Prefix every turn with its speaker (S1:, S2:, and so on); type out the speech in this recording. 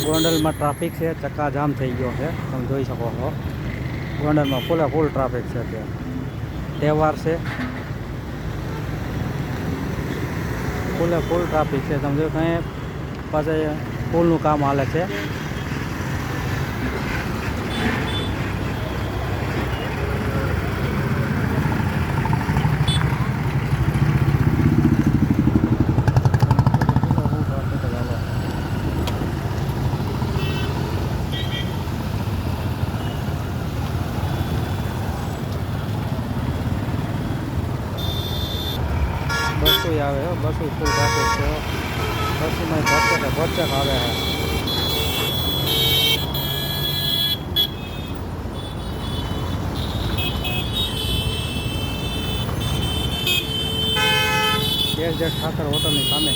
S1: ગોંડલમાં ટ્રાફિક છે, ચક્કાજામ થઈ ગયો છે, તમે જોઈ શકો છો. ગોંડલમાં ફૂલ ટ્રાફિક છે. અત્યારે તહેવાર છે, ફૂલ ટ્રાફિક છે. તમે જો કંઈ પાછળ પુલનું કામ હાલે છે. બસો આવે હો, બસો ફૂલ ટ્રાફિક છે. બસોમાં ભરચક આવે છે. SZ ઠાકર હોટલની સામે